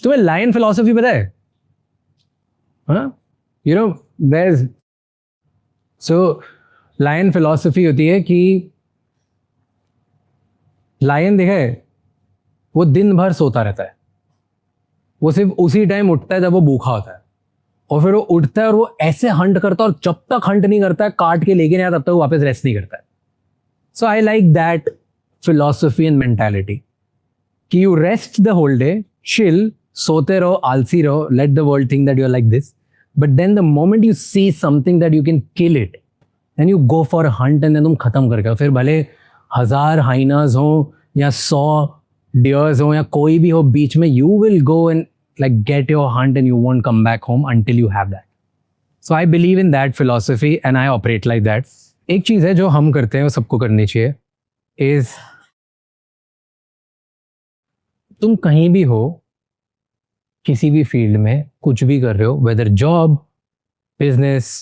तुम्हें lion philosophy पता है? You know there so lion philosophy होती है कि लायन देखा है, वो दिन भर सोता रहता है, वो सिर्फ उसी टाइम उठता है जब वो भूखा होता है, और फिर वो उठता है और वो ऐसे हंट करता है, और जब तक हंट नहीं करता है, काट के लेके नहीं आता, तब तक वो वापस रेस्ट नहीं करता है. So I like that philosophy and mentality कि you rest the whole day, chill, सोते रहो, आलसी रहो, let the world think that you are like this, but then the moment you see something that you can kill it, then you go for hunt and then तुम खत्म करके, फिर भले 1000 hyenas हो या 100 डियर्स हो या कोई भी हो बीच में, you will go and like get your hunt and you won't come back home until you have that. So I believe in that philosophy and I operate like that. एक चीज़ है जो हम करते हैं वो सबको करनी चाहिए, is तुम कहीं भी हो, किसी भी फील्ड में कुछ भी कर रहे हो, whether job, business,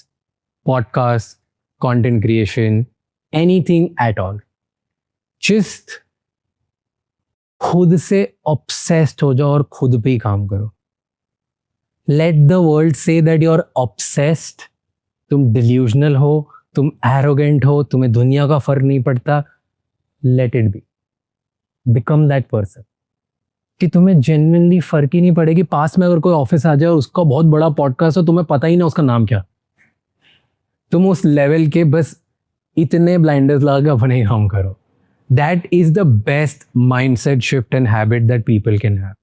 podcast, content creation, anything at all, just खुद से ऑब्सेस्ड हो जाओ और खुद पे ही काम करो. Let the world say that you are obsessed, तुम डिल्यूजनल हो, तुम एरोगेंट हो, तुम्हें दुनिया का फर्क नहीं पड़ता, let it be, become that person कि तुम्हें जेन्युइनली फर्क ही नहीं पड़ेगी. पास में अगर कोई ऑफिस आ जाए और उसका बहुत बड़ा पॉडकास्ट हो, तुम्हें पता ही ना उसका नाम क्या, तुम उस लेवल के बस इतने ब्लाइंडर्स लगा के अपने ही काम करो. That is the best mindset shift and habit that people can have.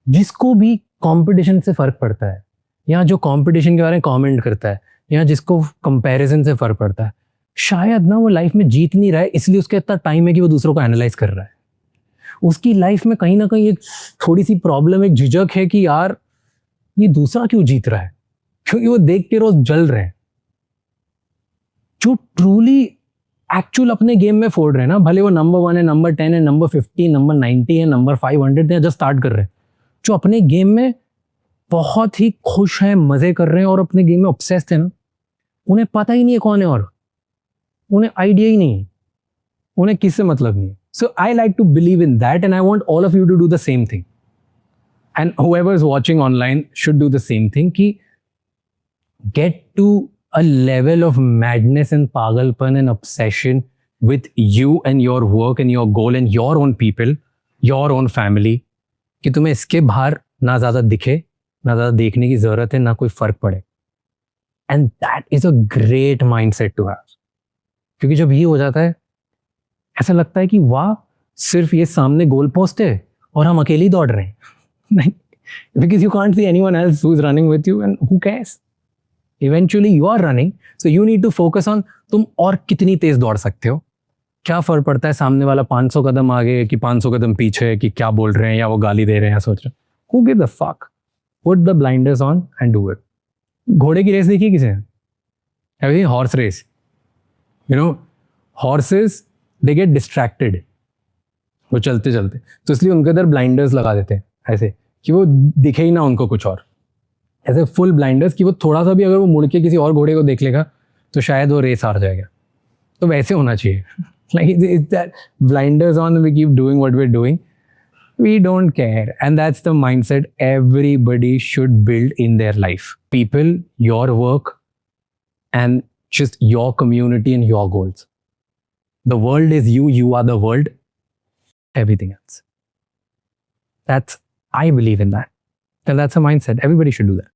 जिसको भी कंपटीशन से फर्क पड़ता है, या जो कंपटीशन के बारे में कमेंट करता है, या जिसको कंपैरिजन से फर्क पड़ता है, शायद ना वो लाइफ में जीत नहीं रहा है, इसलिए उसके इतना टाइम है कि वो दूसरों को एनालाइज कर रहा है. उसकी लाइफ में कहीं ना कहीं एक थोड़ी सी प्रॉब्लम, एक झिझक है कि यार ये दूसरा क्यों जीत रहा है, क्योंकि वो देख के रोज जल रहे हैं. जो ट्रूली एक्चुअल अपने गेम में फोड़ रहे हैं ना, भले वो नंबर 1 है, नंबर 10 है, नंबर 50, नंबर 90 है, नंबर 500 है, जस्ट स्टार्ट कर रहे हैं, जो अपने गेम में बहुत ही खुश हैं, मजे कर रहे हैं और अपने गेम में ऑब्सेस्ड है ना, उन्हें पता ही नहीं है कौन है, और उन्हें आइडिया ही नहीं है, उन्हें किससे मतलब नहीं है. So I like to believe in that and I want all of you to do the same thing, and whoever is watching online should do the same thing कि get to a level of madness and pagalpan and obsession with you and your work and your goal and your own people, your own family, कि तुम्हें इसके बाहर ना ज़्यादा दिखे, ना ज़्यादा देखने की ज़रूरत है, ना कोई फ़र्क पड़े. And that is a great mindset to have, क्योंकि जब ये हो जाता है ऐसा लगता है कि वाह, सिर्फ ये सामने गोल पोस्ट है और हम अकेले ही दौड़ रहे हैं. नहीं, because you can't see anyone else who is running with you and who cares. Eventually you are running, so you need to focus on तुम और कितनी तेज दौड़ सकते हो. क्या फर्क पड़ता है सामने वाला 500 कदम आगे कि 500 कदम पीछे, कि क्या बोल रहे हैं या वो गाली दे रहे हैं या सोच रहे हैं. Who gives a fuck? Put the blinders on and do it. घोड़े की रेस देखी किसे? Have you seen horse race? You know, horses they get distracted. वो चलते चलते, तो इसलिए उनके अंदर ब्लाइंडर्स लगा देते हैं ऐसे कि वो दिखे ही ना उनको कुछ और, ऐसे फुल ब्लाइंडर्स कि वो थोड़ा सा भी अगर वो मुड़ के किसी और घोड़े को देख लेगा तो शायद वो रेस हार जाएगा. तो वैसे होना चाहिए. Like that blinders on, we keep doing what we are doing, we don't care, and that's the mindset everybody should build in their life. People, your work, and just your community and your goals. The world is you, you are the world, everything else. I believe in that. And that's a mindset. Everybody should do that.